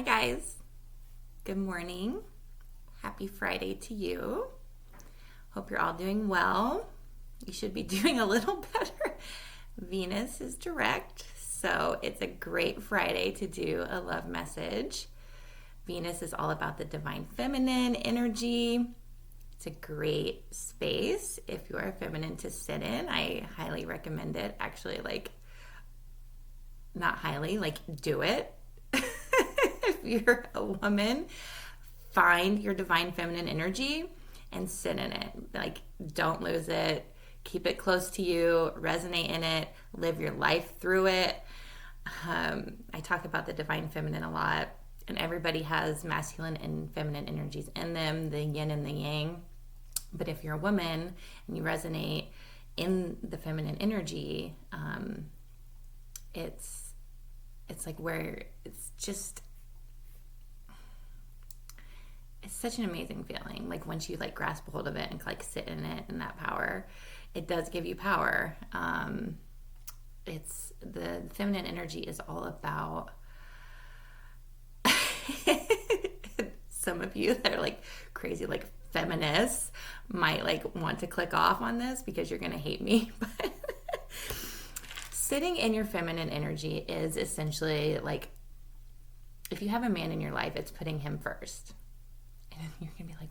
Hi, guys. Good morning. Happy Friday to you. Hope you're all doing well. You should be doing a little better. Venus is direct, so it's a great Friday to do a love message. Venus is all about the divine feminine energy. It's a great space if you are feminine to sit in. I highly recommend it. Actually, not highly, do it. If you're a woman, find your divine feminine energy and sit in it. Don't lose it. Keep it close to you. Resonate in it. Live your life through it. I talk about the divine feminine a lot, and everybody has masculine and feminine energies in them, the yin and the yang. But if you're a woman and you resonate in the feminine energy, it's like where it's such an amazing feeling. Like once you grasp a hold of it and sit in it and that power, it does give you power. It's the feminine energy is all about some of you that are crazy feminists might want to click off on this because you're gonna hate me. But sitting in your feminine energy is essentially if you have a man in your life, it's putting him first. And you're gonna be like,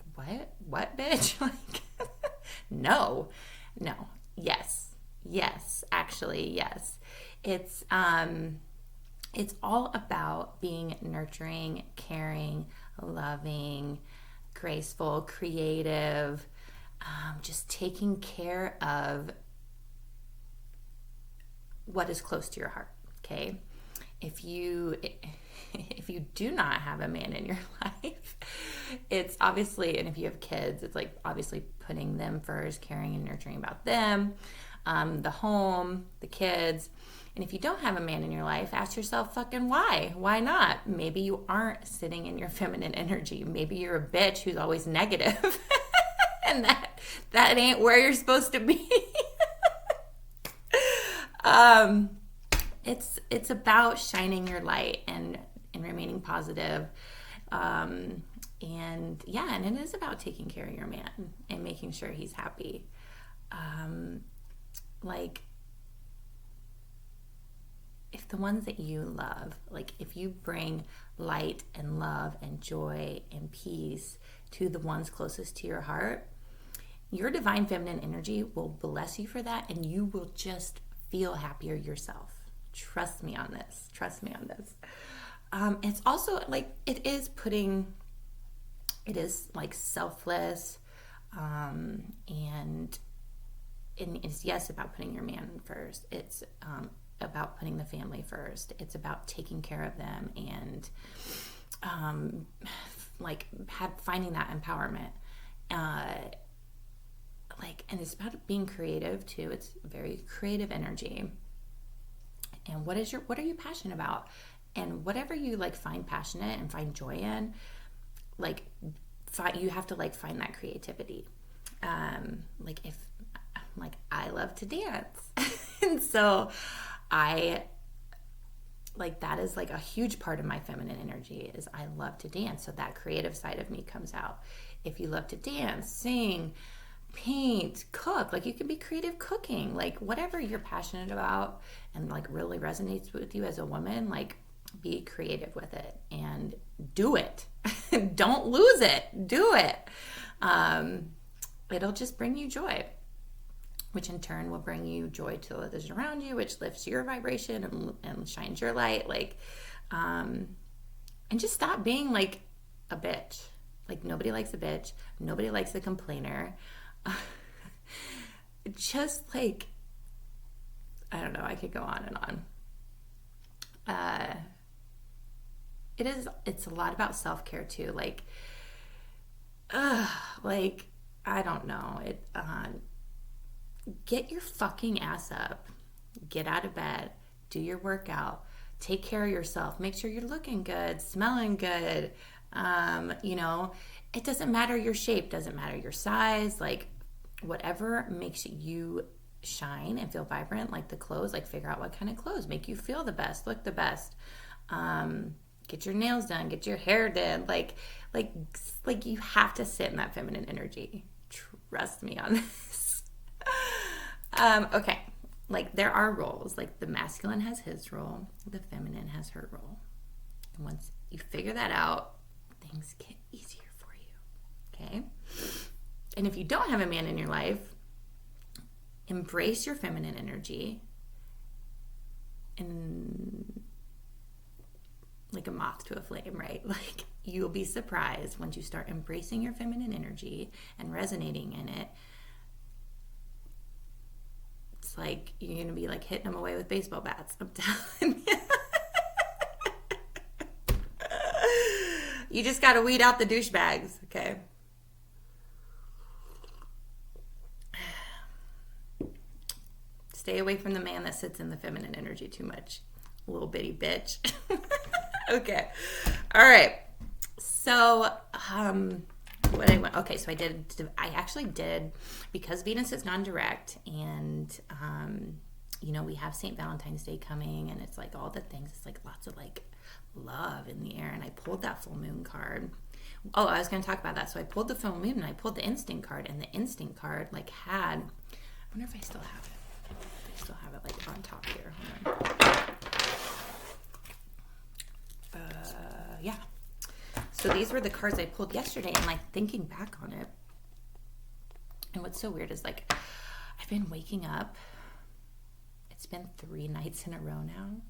what bitch? No, yes, actually, yes. It's all about being nurturing, caring, loving, graceful, creative, just taking care of what is close to your heart. Okay, if you do not have a man in your life, it's obviously, and if you have kids, it's obviously putting them first, caring and nurturing about them, the home, the kids. And if you don't have a man in your life, ask yourself fucking why not? Maybe you aren't sitting in your feminine energy. Maybe you're a bitch who's always negative and that ain't where you're supposed to be. It's about shining your light and remaining positive. And it is about taking care of your man and making sure he's happy. If the ones that you love, if you bring light and love and joy and peace to the ones closest to your heart, your divine feminine energy will bless you for that, and you will just feel happier yourself. Trust me on this. It's also it is selfless, and it's yes about putting your man first. It's about putting the family first. It's about taking care of them and finding that empowerment. And it's about being creative too. It's very creative energy. And what are you passionate about? And whatever you find passionate and find joy in, you have to find that creativity. If I love to dance, and so I that is a huge part of my feminine energy is I love to dance. So that creative side of me comes out. If you love to dance, sing, paint, cook, you can be creative cooking, whatever you're passionate about and really resonates with you as a woman, be creative with it and do it. Don't lose it. Do it. It'll just bring you joy, which in turn will bring you joy to others around you, which lifts your vibration and shines your light. And just stop being a bitch. Nobody likes a bitch. Nobody likes a complainer. Just I don't know, I could go on and on. It's a lot about self-care too. I don't know. Get your fucking ass up. Get out of bed. Do your workout. Take care of yourself. Make sure you're looking good, smelling good. It doesn't matter your shape, doesn't matter your size, whatever makes you shine and feel vibrant, the clothes, figure out what kind of clothes make you feel the best, look the best. get your nails done, get your hair done. Like you have to sit in that feminine energy. Trust me on this. Okay. Like there are roles. Like the masculine has his role, the feminine has her role. And once you figure that out, things get easier for you. Okay? And if you don't have a man in your life, embrace your feminine energy and like a moth to a flame, right? Like you'll be surprised once you start embracing your feminine energy and resonating in it. It's like you're going to be like hitting them away with baseball bats. I'm telling you. You just got to weed out the douchebags, okay? Stay away from the man that sits in the feminine energy too much. Little bitty bitch. Okay. All right. So, okay, so I actually did, because Venus is non-direct and, we have St. Valentine's Day coming and it's like all the things, it's like lots of like love in the air. And I pulled that full moon card. Oh, I was going to talk about that. So I pulled the full moon and I pulled the instinct card, and the instinct card like I wonder if I still have it. I still have it like on top here. Hold on. Yeah. So these were the cards I pulled yesterday, and like thinking back on it. And what's so weird is like I've been waking up. It's been 3 nights in a row now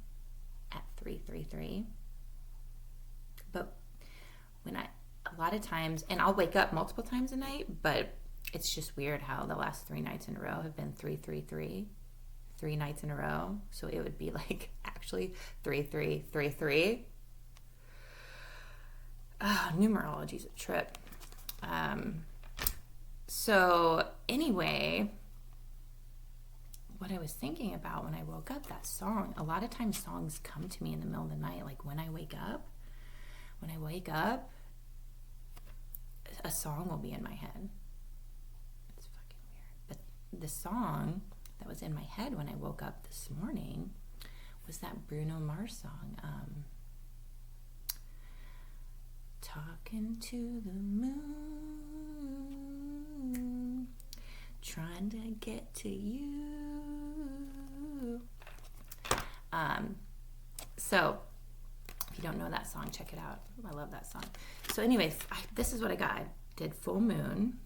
at 3:33. But a lot of times, and I'll wake up multiple times a night, but it's just weird how the last 3 nights in a row have been 3:33. 3 nights in a row. So it would be like actually 3:3:3:3. Numerology's a trip. So anyway, what I was thinking about when I woke up, that song, a lot of times songs come to me in the middle of the night. Like when I wake up, a song will be in my head. It's fucking weird. But the song that was in my head when I woke up this morning was that Bruno Mars song, talking to the moon, trying to get to you. So if you don't know that song, check it out. I love that song. So anyways, this is what I got. I did full moon,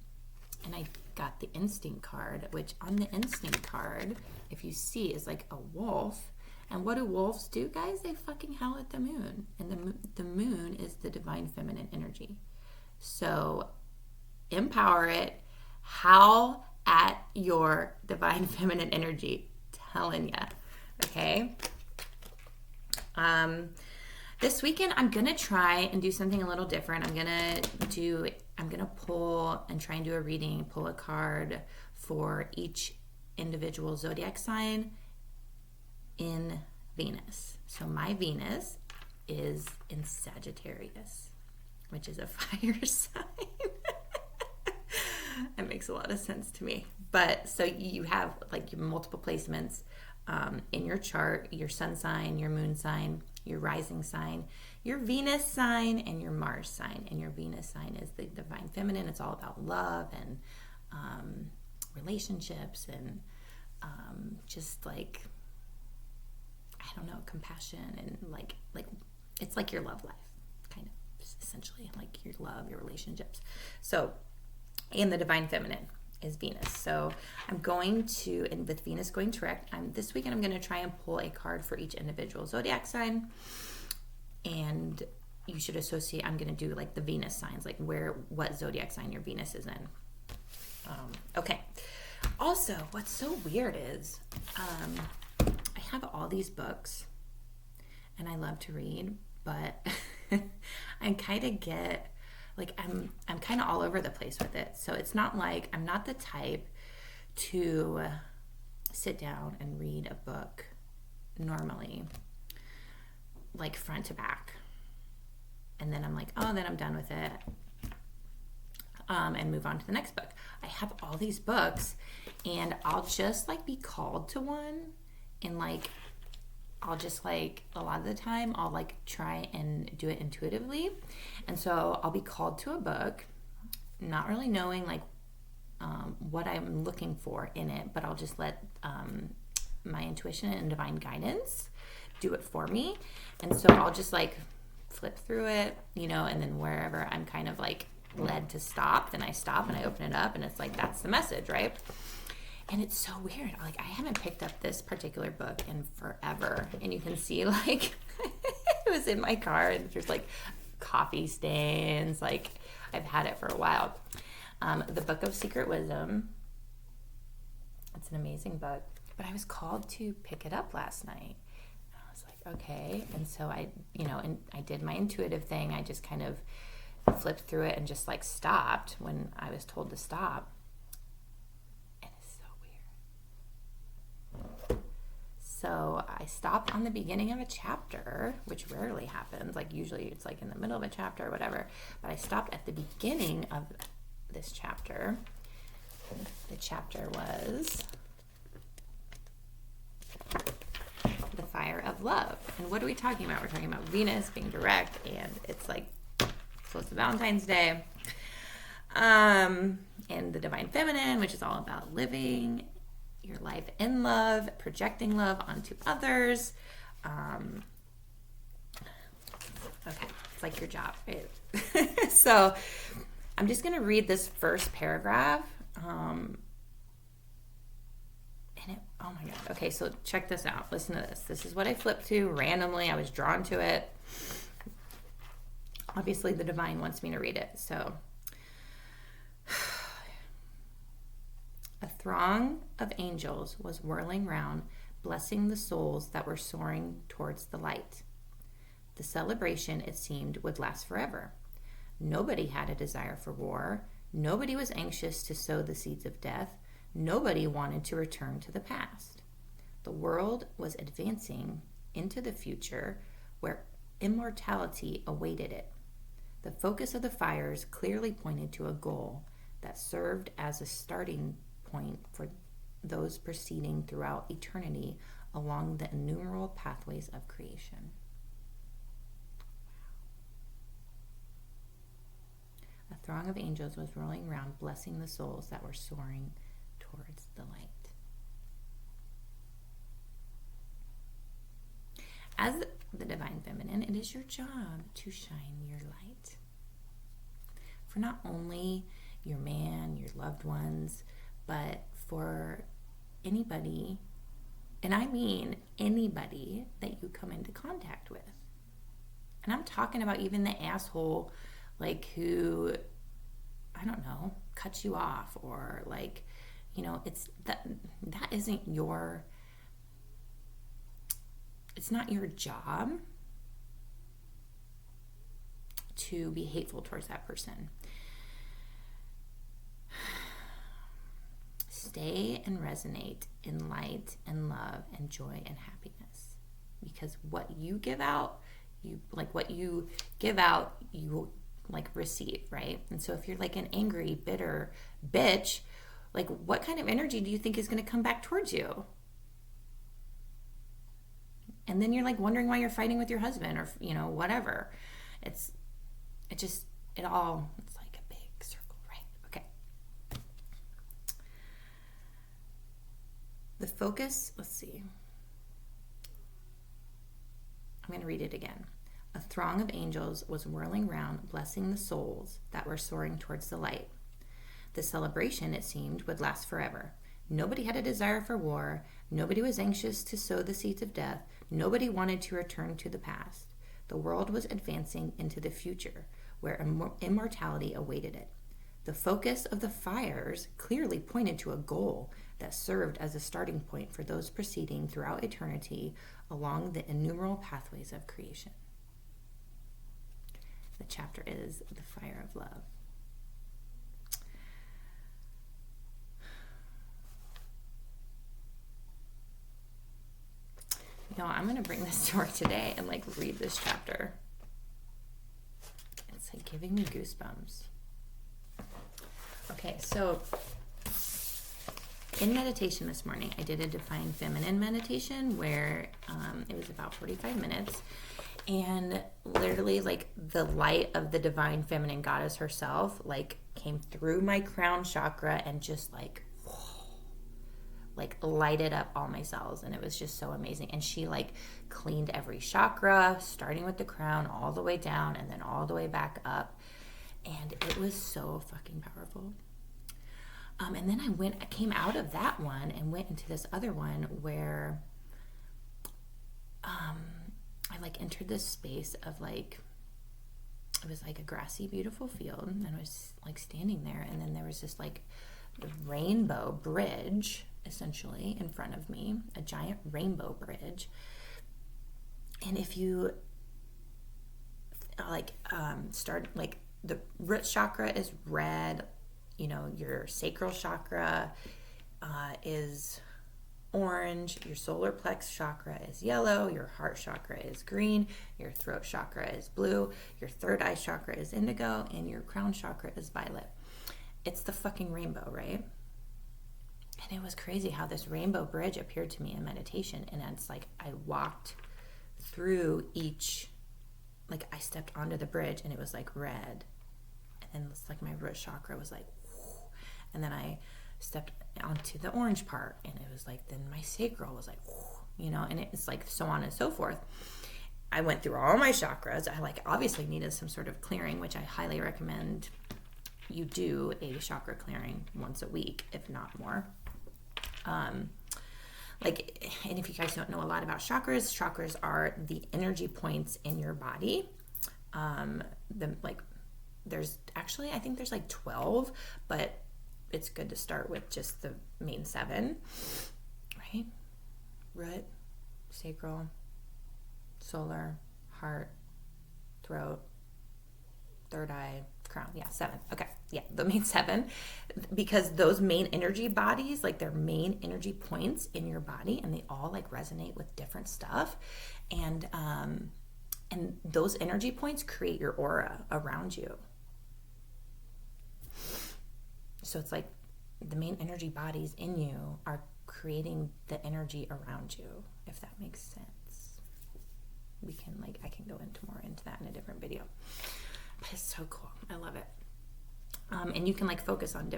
and I got the instinct card, which on the instinct card, if you see, is like a wolf. And what do wolves do, guys? They fucking howl at the moon. And the moon is the divine feminine energy. So empower it. Howl at your divine feminine energy. Telling ya. Okay? This weekend, I'm going to try and do something a little different. I'm going to pull and try and do a reading, pull a card for each individual zodiac sign in Venus. So my Venus is in Sagittarius, which is a fire sign. That makes a lot of sense to me. But so you have like your multiple placements in your chart, your sun sign, your moon sign, your rising sign, your Venus sign, and your Mars sign. And your Venus sign is the divine feminine. It's all about love and relationships and just like, I don't know, compassion and like it's like your love life, kind of, essentially, like your love, your relationships. So, and the divine feminine is Venus. So I'm going to, and with Venus going direct, this weekend I'm going to try and pull a card for each individual zodiac sign. And you should associate, I'm going to do like the Venus signs, like what zodiac sign your Venus is in. Okay. Also, what's so weird is I have all these books and I love to read, but I kind of get like I'm kind of all over the place with it. So it's not like I'm not the type to sit down and read a book normally like front to back. And then I'm like, oh, then I'm done with it. And move on to the next book. I have all these books and I'll just like be called to one and like I'll just like, a lot of the time, I'll like try and do it intuitively. And so I'll be called to a book, not really knowing like what I'm looking for in it, but I'll just let my intuition and divine guidance do it for me. And so I'll just like flip through it, you know, and then wherever I'm kind of like led to stop, then I stop and I open it up and it's like, that's the message, right? And it's so weird. Like, I haven't picked up this particular book in forever. And you can see like it was in my car and there's like coffee stains. Like, I've had it for a while. The Book of Secret Wisdom. It's an amazing book. But I was called to pick it up last night. And I was like, okay. And so I, you know, and I did my intuitive thing. I just kind of flipped through it and just like stopped when I was told to stop. And it's so weird. So I stopped on the beginning of a chapter, which rarely happens. Like, usually it's like in the middle of a chapter or whatever. But I stopped at the beginning of this chapter. The chapter was The Fire of Love. And what are we talking about? We're talking about Venus being direct, and it's like close to Valentine's Day. And the Divine Feminine, which is all about living your life in love, projecting love onto others. Okay, it's like your job, right? So I'm just going to read this first paragraph. And it, oh my God. Okay, so check this out. Listen to this. This is what I flipped to randomly. I was drawn to it. Obviously, the divine wants me to read it. So, a throng of angels was whirling round, blessing the souls that were soaring towards the light. The celebration, it seemed, would last forever. Nobody had a desire for war. Nobody was anxious to sow the seeds of death. Nobody wanted to return to the past. The world was advancing into the future where immortality awaited it. The focus of the fires clearly pointed to a goal that served as a starting point for those proceeding throughout eternity along the innumerable pathways of creation. A throng of angels was rolling around, blessing the souls that were soaring towards the light. As the Divine Feminine, it is your job to shine your light. For not only your man, your loved ones, but for anybody, and I mean anybody that you come into contact with. And I'm talking about even the asshole, like, who, I don't know, cuts you off, or like, you know, it's that isn't your, it's not your job to be hateful towards that person. Stay and resonate in light and love and joy and happiness, because what you give out, you like receive, right? And so if you're like an angry, bitter bitch, like, what kind of energy do you think is going to come back towards you? And then you're like wondering why you're fighting with your husband, or, you know, whatever. It's like a big circle, right? Okay. The focus, let's see. I'm going to read it again. A throng of angels was whirling round, blessing the souls that were soaring towards the light. The celebration, it seemed, would last forever. Nobody had a desire for war. Nobody was anxious to sow the seeds of death. Nobody wanted to return to the past. The world was advancing into the future, where immortality awaited it. The focus of the fires clearly pointed to a goal that served as a starting point for those proceeding throughout eternity along the innumerable pathways of creation. The chapter is The Fire of Love. You know, I'm going to bring this to work today and like read this chapter. It's like giving me goosebumps. Okay, so in meditation this morning, I did a Divine Feminine meditation where it was about 45 minutes. And literally, like, the light of the Divine Feminine Goddess herself, like, came through my crown chakra and just, like lighted up all my cells. And it was just so amazing. And she, like, cleaned every chakra, starting with the crown all the way down and then all the way back up. And it was so fucking powerful. And then I came out of that one and went into this other one where I, like, entered this space of, like, it was like a grassy, beautiful field, and I was, like, standing there, and then there was this, like, rainbow bridge, essentially, in front of me, a giant rainbow bridge. And if you, like, start, like, the root chakra is red, you know, your sacral chakra is orange, your solar plex chakra is yellow, your heart chakra is green, your throat chakra is blue, your third eye chakra is indigo, and your crown chakra is violet. It's the fucking rainbow, right? And it was crazy how this rainbow bridge appeared to me in meditation. And it's like I walked through each, like, I stepped onto the bridge and it was like red. And then it's like my root chakra was like, whoo. And then I stepped onto the orange part and it was like, then my sacral was like, whoo, you know, and it's like so on and so forth. I went through all my chakras. I, like, obviously needed some sort of clearing, which I highly recommend you do a chakra clearing once a week, if not more. Like, and if you guys don't know a lot about chakras are the energy points in your body. There's actually, I think there's like 12, but it's good to start with just the main 7, right? Root, sacral, solar, heart, throat, third eye, crown. Yeah, 7. Okay. Yeah, the main 7. Because those main energy bodies, like, they're main energy points in your body, and they all, like, resonate with different stuff. And those energy points create your aura around you. So it's like the main energy bodies in you are creating the energy around you, if that makes sense. I can go into that in a different video. But it's so cool. I love it. And you can, like, focus on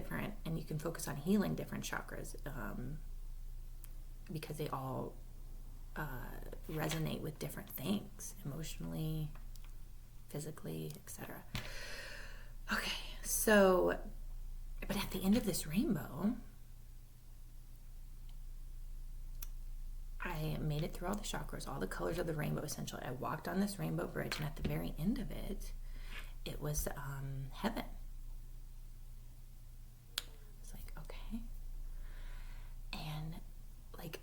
healing different chakras because they all resonate with different things, emotionally, physically, etc. Okay, so, but at the end of this rainbow, I made it through all the chakras, all the colors of the rainbow, essentially. I walked on this rainbow bridge, and at the very end of it, it was heaven. It's like, okay. And, like,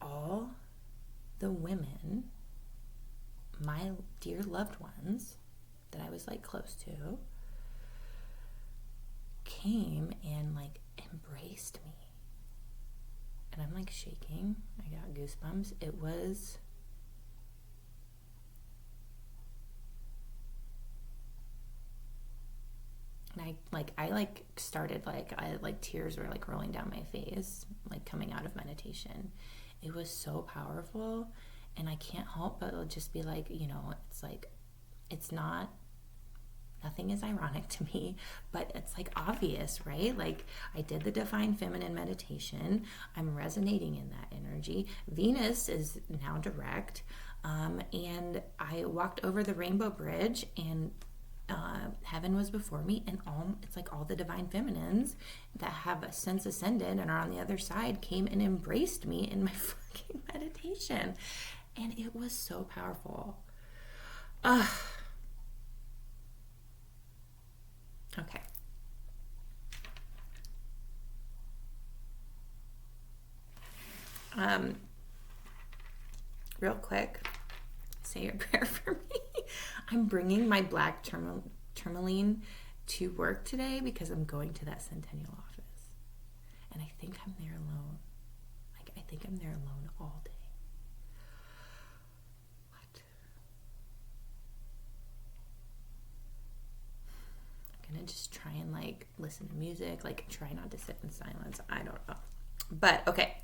all the women, my dear loved ones that I was, like, close to, came and, like, embraced me. And I'm, like, shaking. I got goosebumps. It was and I started, tears were, like, rolling down my face, like, coming out of meditation. It was so powerful, and I can't help but just be like, you know, it's like, it's not, nothing is ironic to me, but it's, like, obvious, right? Like, I did the Divine Feminine meditation. I'm resonating in that energy. Venus is now direct, and I walked over the rainbow bridge, and heaven was before me, and it's like all the Divine Feminines that have since ascended and are on the other side came and embraced me in my fucking meditation, and it was so powerful. Okay. Real quick, say your prayer for me. I'm bringing my black tourmaline to work today because I'm going to that Centennial office. And I think I'm there alone. I think I'm there alone all day. What? I'm gonna just try and, like, listen to music, like, try not to sit in silence. I don't know. But okay,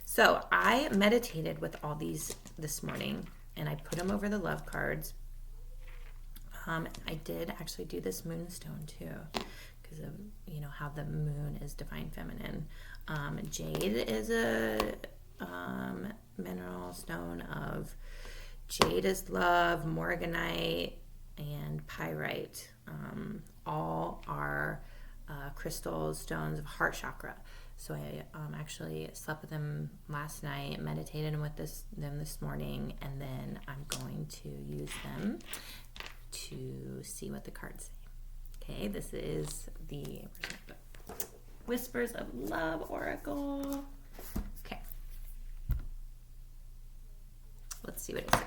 so I meditated with all these this morning, and I put them over the love cards. I did actually do this moonstone too, because of how the moon is divine feminine. Jade is a mineral stone of jade is love, morganite, and pyrite. All are crystal stones of heart chakra. So I actually slept with them last night, meditated with them this morning, and then I'm going to use them to see what the cards say. Okay, this is the Whispers of Love Oracle. Okay, let's see what it says.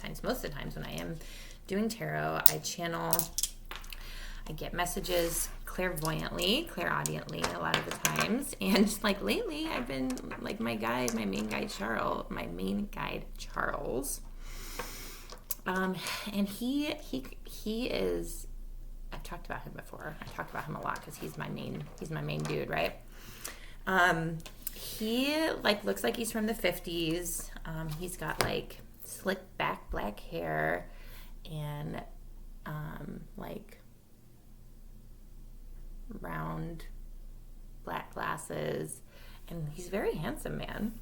And most of the times when I am doing tarot, I channel, I get messages clairvoyantly, clairaudiently a lot of the times. And like lately I've been like my main guide Charles. And he is, I've talked about him before. I talked about him a lot because he's my main dude, right? He like looks like he's from the 50s. He's got like slick back black hair and like round black glasses, and he's a very handsome man.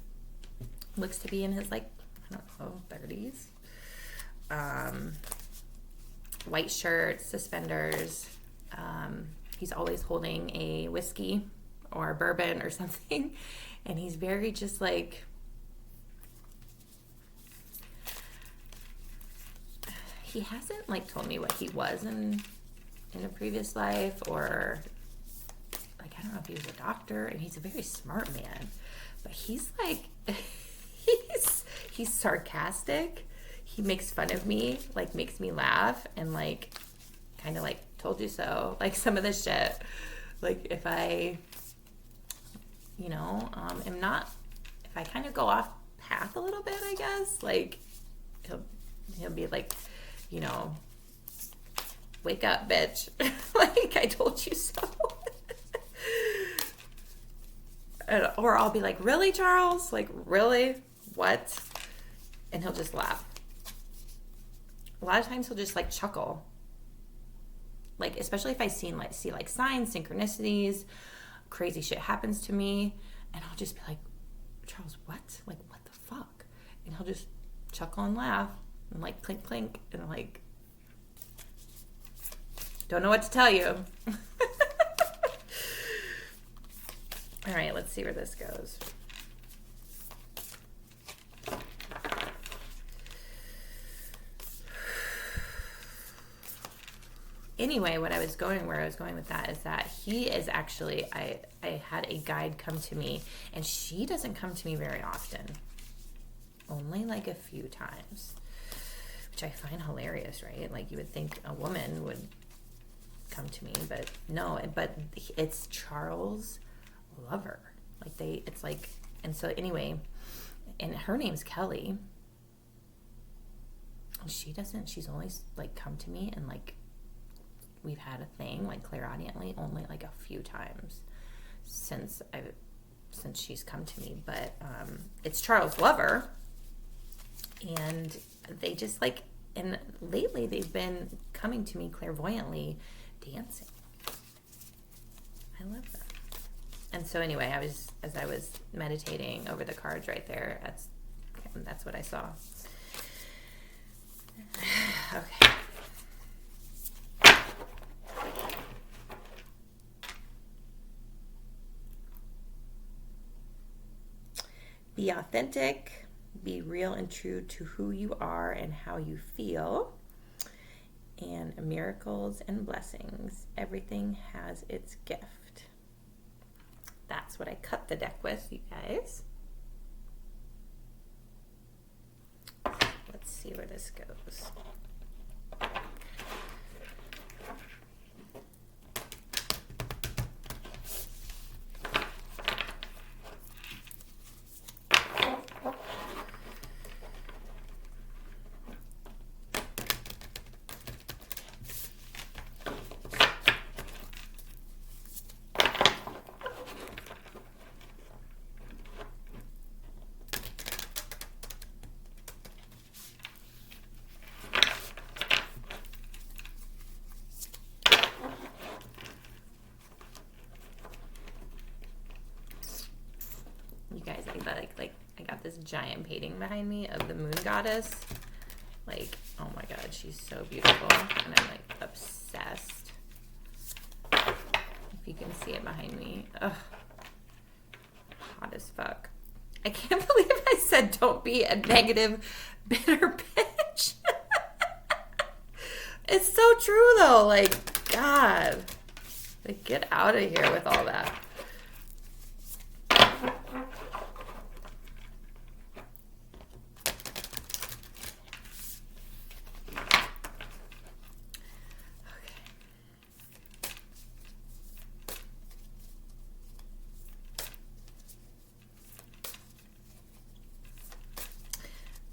Looks to be in his like, I don't know, 30s. White shirt, suspenders. He's always holding a whiskey or bourbon or something, and he's very just like, he hasn't like told me what he was in a previous life, or like I don't know if he was a doctor, and he's a very smart man, but he's like he's sarcastic. He makes fun of me, like makes me laugh, and like kind of like told you so, like some of the shit, like if I am not, if I kind of go off path a little bit, I guess, like he'll be like, wake up, bitch. Like I told you so. Or I'll be like, really, Charles? Like, really? What? And he'll just laugh. A lot of times he'll just like chuckle. Like, especially if I see like signs, synchronicities, crazy shit happens to me, and I'll just be like, Charles, what? Like, what the fuck? And he'll just chuckle and laugh and like clink clink, and like, don't know what to tell you. All right, let's see where this goes. Anyway, where I was going with that is that he is actually, I had a guide come to me, and she doesn't come to me very often. Only like a few times, which I find hilarious, right? Like you would think a woman would come to me, but no, but it's Charles Lover. Like it's like, and so anyway, and her name's Kelly. And she's only like come to me and like, we've had a thing like clairaudiently only like a few times since she's come to me, but it's Charles Lover, and they just like, and lately they've been coming to me clairvoyantly dancing. I love that. And so anyway, as I was meditating over the cards right there, that's what I saw. Okay. Be authentic, be real and true to who you are and how you feel. And miracles and blessings, everything has its gift. That's what I cut the deck with, you guys. Let's see where this goes. You guys, I got this giant painting behind me of the moon goddess. Like, oh my god, she's so beautiful, and I'm like obsessed. If you can see it behind me, ugh, hot as fuck. I can't believe I said don't be a negative, bitter bitch. It's so true though. Like, God, like, get out of here with all that.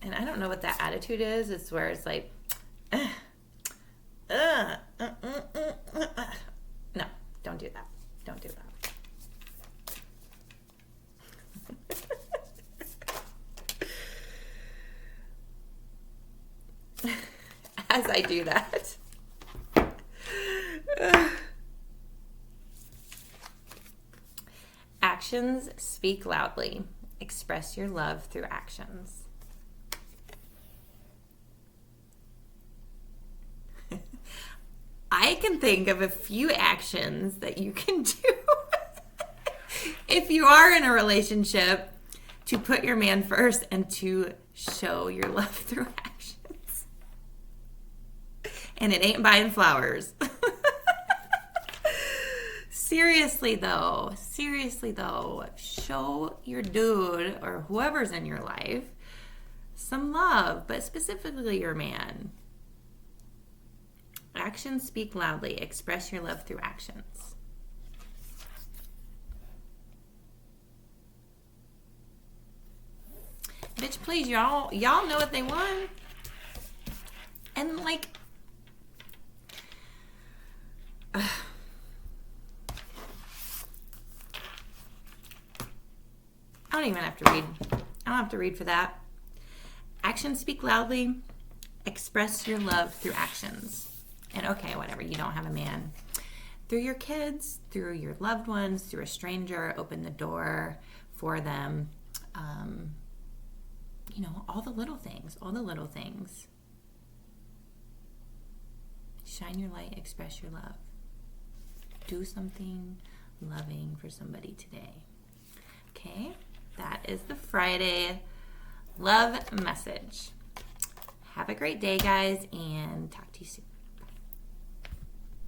And I don't know what that attitude is. It's where it's like, no, don't do that. Don't do that. As I do that. Actions speak loudly. Express your love through actions. I can think of a few actions that you can do if you are in a relationship to put your man first and to show your love through actions. And it ain't buying flowers. Seriously though, show your dude or whoever's in your life some love, but specifically your man. Actions speak loudly. Express your love through actions. Bitch, please, y'all know what they want. And like, I don't even have to read. I don't have to read for that. Actions speak loudly. Express your love through actions. And okay, whatever, you don't have a man. Through your kids, through your loved ones, through a stranger, open the door for them. You know, all the little things. Shine your light, express your love. Do something loving for somebody today. Okay, that is the Friday love message. Have a great day, guys, and talk to you soon.